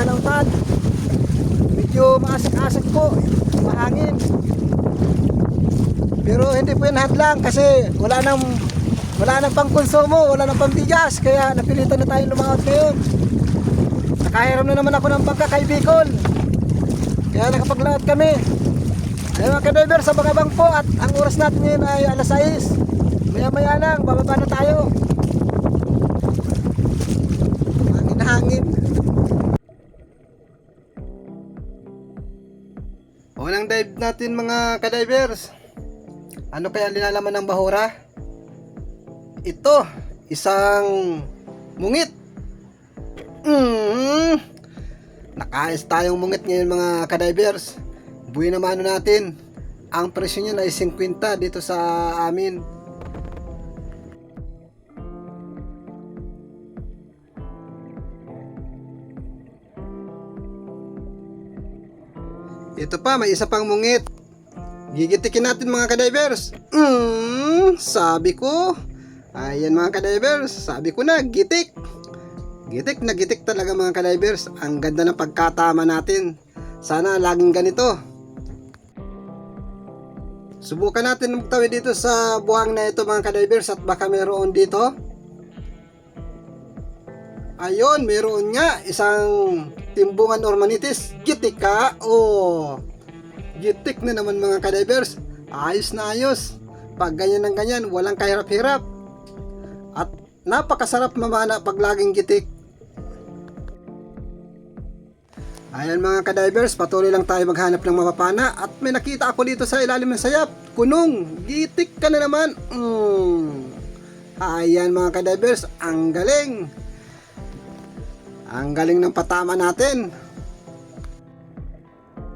panautan. Medyo maasik-asik po, mahangin. Pero hindi po yan hadlang kasi wala nang pangkonsumo, wala nang pambigas, kaya napilitan na tayong lumangot ngayon. Nakahiram na naman ako ng bangka kay Bicol, kaya nakapaglaot kami. Ayun mga ka-diver, sa Bangabang po, at ang oras natin ngayon ay alas 6. Maya maya lang, bababa na tayo. Hangin. Unang dive natin mga ka-divers. Ano kaya linalaman ng bahura? Ito, isang mungit. Nakaayos tayong mungit ngayon mga ka-divers. Buhay na mano natin. Ang presyo niya ay 50 dito sa amin. Ito pa, may isa pang mungit. Gigitikin natin mga ka-divers. Sabi ko. Ayan mga ka-divers, sabi ko na, gitik. Gitik na gitik talaga mga ka-divers. Ang ganda ng pagkatama natin. Sana laging ganito. Subukan natin magtawid dito sa buhang na ito mga ka-divers, at baka meron dito. Ayun, meron nga isang timbungan ormanitis. Gitik ka. Oh, gitik na naman mga ka-divers. Ayos na ayos. Pag ganyan ng ganyan, walang kahirap-hirap. At napakasarap mamana pag laging gitik. Ayan mga ka-divers, patuloy lang tayo maghanap ng mapapana. At may nakita ako dito sa ilalim ng sayap. Kunong, gitik ka na naman. Ayan mga ka-divers, ang galing. Ang galing ng patama natin.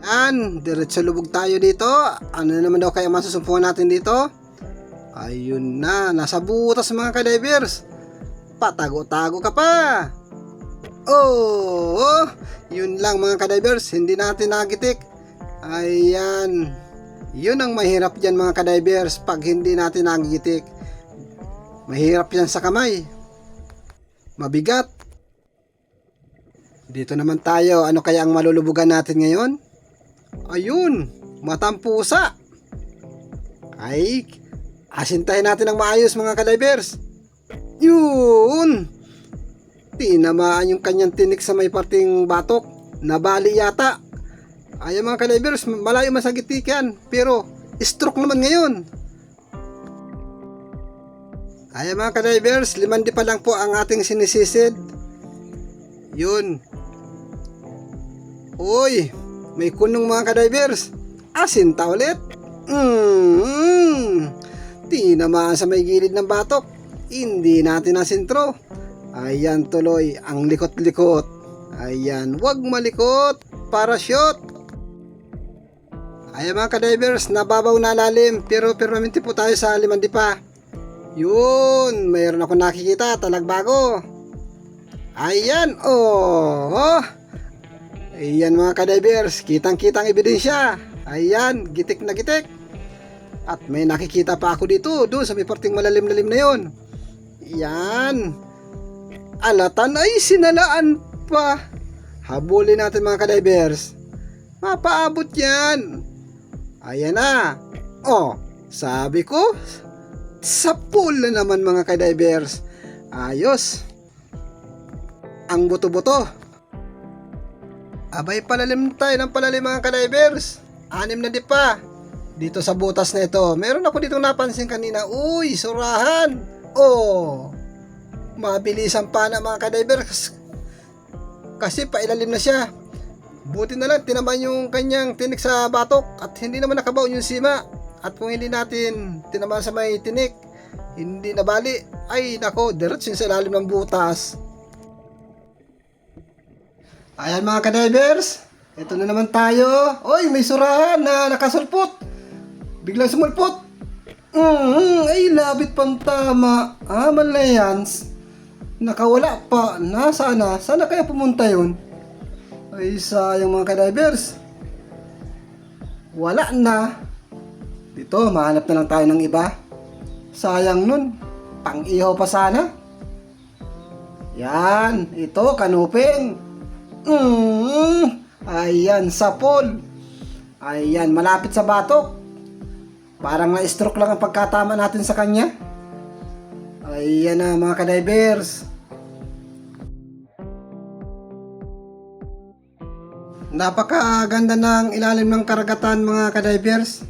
Yan, diretso lubog tayo dito. Ano naman daw kaya masusumpungan natin dito? Ayun na, nasa butas mga ka-divers. Patago-tago ka pa. Oh, yun lang mga ka-divers, hindi natin nagitik. Ayan, yun ang mahirap dyan mga ka-divers. Pag hindi natin nagitik, mahirap yan sa kamay. Mabigat. Dito naman tayo, ano kaya ang malulubugan natin ngayon? Ayun, matampusa. Ay, asintahin natin ng maayos mga ka-divers. Yun, tinamaan yung kanyang tinik sa may parting batok. Nabali yata. Ayan mga ka-divers, malayo masagit yan, pero stroke naman ngayon. Ayan mga ka-divers, 5 pa lang po ang ating sinisisid. Yun. Uy, may kunong mga ka-divers. Asinta ulit. Tinamaan sa may gilid ng batok. Hindi natin nasintro. Ayan tuloy, ang likot-likot. Ayan, wag malikot. Para shot. Ayan mga ka-divers, nababaw na lalim. Pero permanente po tayo sa 5 pa. Yun, mayroon ako nakikita, talagbago. Ayan, oh. Ayan mga ka-divers, kitang-kitang ebidensya. Ayan, gitik na gitik. At may nakikita pa ako dito, doon sa may parting malalim-lalim na yon. Yan. Alatan ay sinalaan pa. Habulin natin mga ka-divers. Mapaabot yan. Ayan na. Oh, sabi ko, sa pool na naman mga ka-divers. Ayos. Ang buto-buto. Abay, palalim tayo ng palalim mga ka-divers. 6 na di pa. Dito sa butas na ito, meron ako ditong napansin kanina. Uy, surahan. Oh, mabilisan pa na mga ka-divers. Kasi pailalim na siya. Buti na lang tinaman yung kanyang tinik sa batok at hindi naman nakabaon yung sima. At kung hindi natin tinaman sa may tinik, hindi nabali, ay nako, diretso sa ilalim ng butas. Ayan mga ka-divers, ito na naman tayo. Oy, may surahan na nakasulpot. Biglang sumulpot. Ay, labit pang tama. Malayans. Nakawala pa. Nasaan na? Sana kaya pumunta yun? Ay, sayang mga ka-divers. Wala na. Dito, mahanap na lang tayo ng iba. Sayang nun. Pang-ihaw pa sana. Yan, ito, kanuping. Ayan, sapol. Ayan, malapit sa batok. Parang na-stroke lang ang pagkatama natin sa kanya. Ayan na mga kadivers. Napakaganda ng ilalim ng karagatan mga kadivers.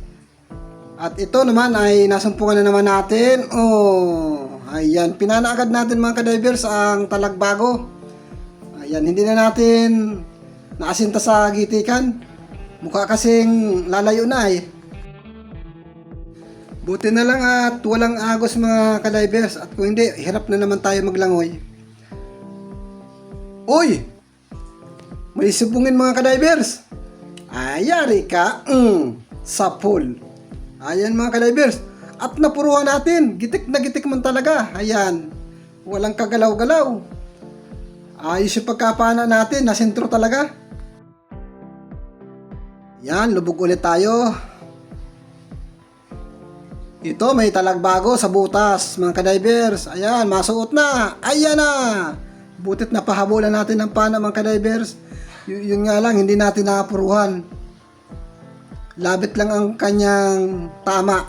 At ito naman ay nasumpungan na naman natin. Ayan, pinana agad natin mga kadivers ang talagbago. Ayan, hindi na natin naasinta sa gitikan. Mukha kasing lalayo na eh. Buti na lang at walang agos mga kadivers. At kung hindi, hirap na naman tayo maglangoy. Uy! May subungin mga kadivers. Ayari ka. Sa pool. Ayan mga kadivers. At napuruhan natin. Gitik na gitik man talaga. Ayan. Walang kagalaw-galaw. Ayos yung pagkapana natin. Nasentro talaga. Yan. Lubog ulit tayo. Ito may talagbago sa butas mga kadivers. Ayan. Masuot na. Ayan na. Butit na pahabulan natin ng pana mga kadivers. Yun nga lang. Hindi natin nakapuruhan. Labit lang ang kanyang tama.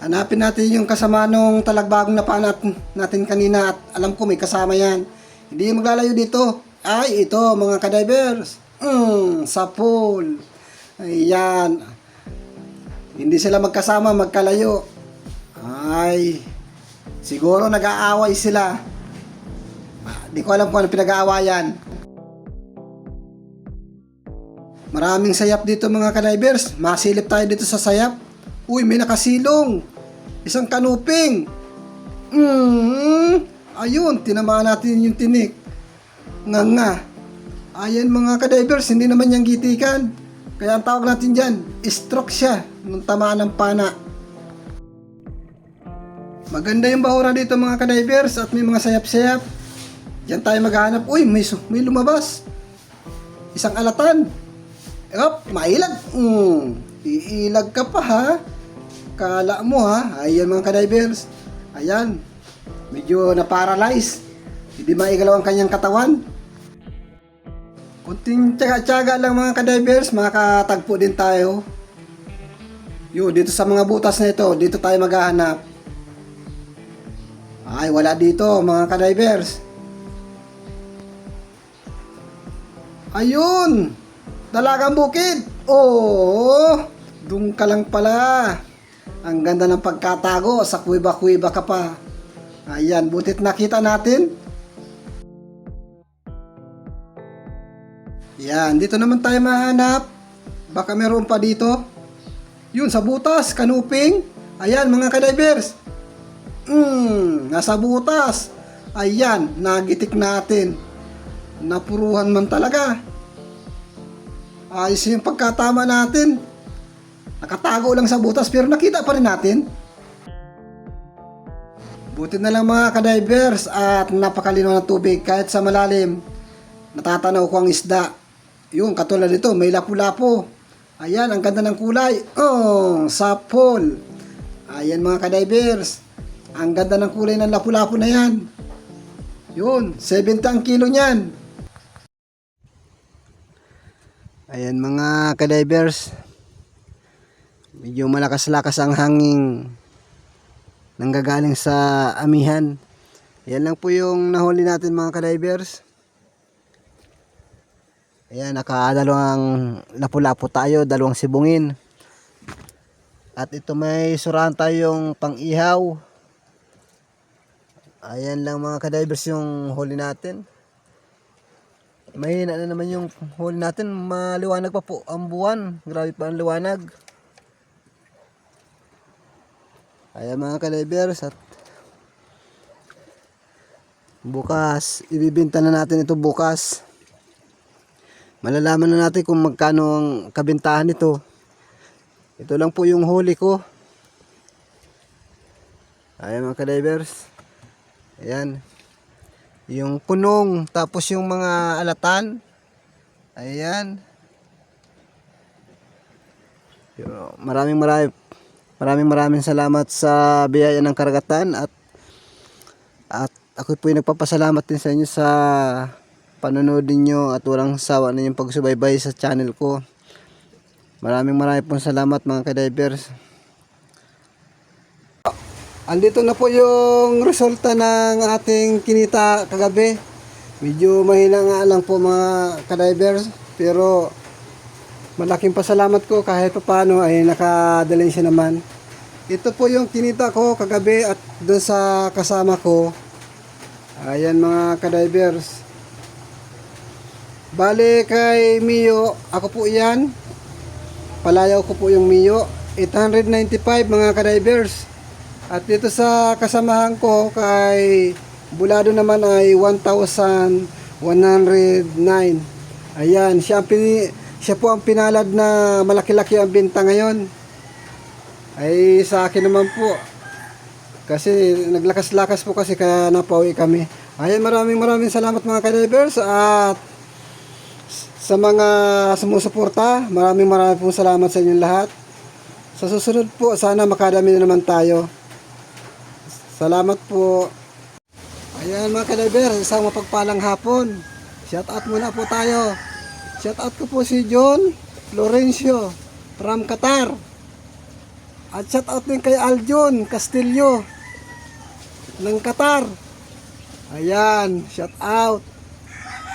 Hanapin natin yung kasama nung talagbagong napanat natin kanina at alam ko may kasama yan. Hindi maglalayo dito. Ay, ito mga kadivers. Sa pool. Ayan. Hindi sila magkasama, magkalayo. Ay, siguro nag-aaway sila. Di ko alam kung ano pinag-aawayan. Maraming sayap dito mga kadivers. Masilip tayo dito sa sayap. Uy, may nakasilong. Isang kanuping. Ayun, tinamaan natin yung tinik. Nga. Ayan mga kadivers, hindi naman yung gitikan. Kaya ang tawag natin dyan, stroke siya nung tamaan ng pana. Maganda yung bahura dito mga kadivers at may mga sayap-sayap. Diyan tayo maghanap. Uy, may lumabas. Isang alatan. Mailag. Iilag ka pa ha. Kala mo ha. Ayan mga kadivers. Ayan. Medyo na-paralyze. Hindi maigalaw ang kanyang katawan. Kunting tsaga-tsaga lang mga kadivers. Makatagpo din tayo. Dito sa mga butas na ito. Dito tayo maghahanap. Ay, wala dito mga kadivers. Ayun. Dalagang bukid. Doon ka lang pala. Ang ganda ng pagkatago. Sa kuwiba-kuwiba ka pa. Ayan, butit nakita natin. Yan, dito naman tayo mahanap. Baka meron pa dito. Yun, sa butas, kanuping. Ayan, mga kadivers. Nasa butas. Ayan, nagitik natin. Napuruhan man talaga. Ayos yung pagkatama natin. Nakatago lang sa butas pero nakita pa rin natin. Buti na lang mga kadivers at napakalinaw ng tubig kahit sa malalim. Natatanaw ko ang isda. Yung katulad nito, may lapu-lapu. Ayan, ang ganda ng kulay. Sapol. Ayan mga kadivers. Ang ganda ng kulay ng lapu-lapu na yan. Yun, 70 ang kilo niyan. Ayan mga kadivers. Medyo malakas-lakas ang hangin nanggagaling sa amihan. Ayan lang po yung nahuli natin mga kadivers. Ayan, nakadalawang lapu-lapu tayo, dalawang sibungin. At ito may surahan tayong pang-ihaw. Ayan lang mga kadivers yung huli natin. Mahina na naman yung huli natin. Maliwanag pa po ang buwan. Grabe pa ang liwanag. Ayan mga kadivers. At bukas, ibibenta na natin ito bukas. Malalaman na natin kung magkano ang kabintahan nito. Ito lang po yung huli ko. Ayan mga kadivers. Ayan. Yung punong, tapos yung mga alatan. Ayan. Maraming salamat sa biyaya ng karagatan at ako po nagpapasalamat din sa inyo sa panonood ninyo at walang sawa ninyong pagsubaybay sa channel ko. Maraming pong salamat mga ka-divers. Andito na po yung resulta ng ating kinita kagabi. Medyo mahina nga lang po mga ka-divers, pero malaking pasalamat ko kahit paano ay nakadalensya naman. Ito po yung kinita ko kagabi at doon sa kasama ko. Ayan mga ka-divers. Bale kay Mio, ako po yan. Palayaw ko po yung Mio. 895 mga ka-divers. At dito sa kasamahan ko kay Bulado naman ay 1,109. Ayan, siya po ang pinalad na malaki-laki ang benta ngayon. Ay sa akin naman po. Kasi naglakas-lakas po kasi kaya napauwi kami. Ayan, maraming salamat mga ka-divers at sa mga sumusuporta, maraming pong salamat sa inyong lahat. Sa susunod po, sana makadami na naman tayo. Salamat po. Ayan mga ka-divers, isang mapagpalang hapon. Shout out muna po tayo. Shout out ko po si John Florencio from Qatar. At shout out din kay Aljon Castillo ng Qatar. Ayan, shout out.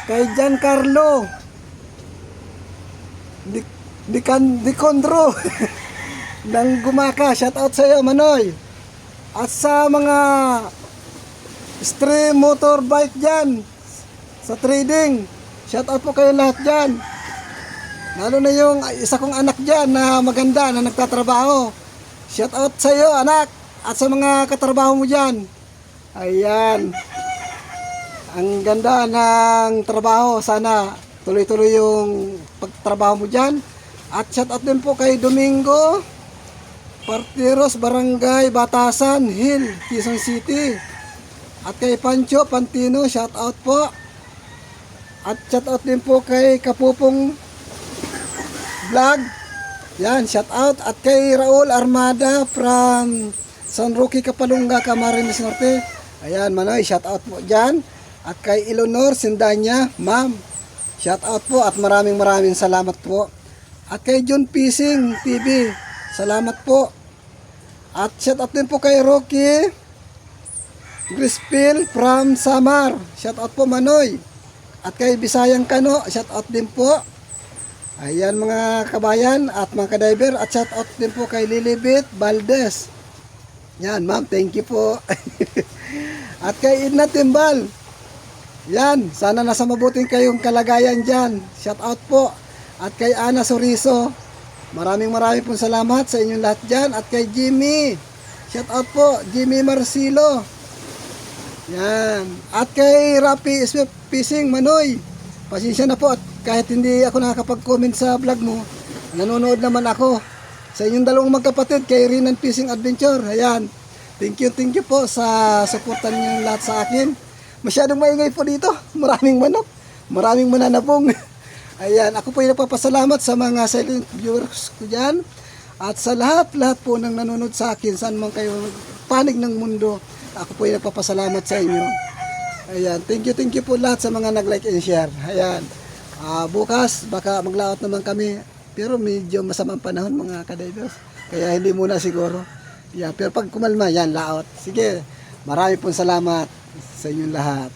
Kay Giancarlo Di Condro ng Gumaka, shout out sa iyo Manoy. At sa mga stream motorbike dyan sa trading, shout out po kayo lahat dyan. Lalo na yung isa kong anak dyan na maganda na nagtatrabaho. Shout out sa iyo anak at sa mga katrabaho mo dyan. Ayan, ang ganda ng trabaho, sana tuloy-tuloy yung pagtrabaho mo dyan. At shout out din po kay Domingo Partiros, Barangay Batasan Hill, Quezon City. At kay Pancho Pantino, shout out po. At shout out din po kay Kapupong Vlog. Yan, shout out. At kay Raul Armada from San Roque, Kapalunga, Camarines Norte. Ayan, Manoy, shout out po dyan. At kay Eleanor Sindanya, ma'am, shout out po at maraming salamat po. At kay John Pising TV, salamat po. At shout out din po kay Rocky Grispil from Samar, shout out po Manoy. At kay Bisayang Kano, shout out din po. Ayan mga kabayan at mga ka-diver. At shout out din po kay Lilibet Valdez. Yan ma'am, thank you po. At kay Edna Timbal, yan, sana nasa mabuting kayong kalagayan dyan. Shout out po. At kay Ana Soriso, maraming pong salamat sa inyong lahat dyan. At kay Jimmy, shout out po, Jimmy Marcilo. Yan. At kay Rapi Fishing Manoy, pasensya na po at kahit hindi ako nakakapag-comment sa vlog mo, nanonood naman ako. Sa inyong dalawang magkapatid, kay Rinan Fishing Adventure. Ayan, thank you po sa suportan niyo lahat sa akin. Masyadong maingay po dito, maraming manok, maraming mananapong. Ayan, ako po yung nagpapasalamat sa mga silent viewers ko dyan. At sa lahat po ng nanonood sa akin, saan man kayo panig ng mundo, ako po yung nagpapasalamat sa inyo. Ayan, thank you po lahat sa mga nag-like and share. Ayan, bukas baka maglaot naman kami, pero medyo masamang panahon mga ka-divers, kaya hindi muna siguro. Yeah, pero pag kumalma, yan, laot. Sige, marami pong salamat sa inyong lahat.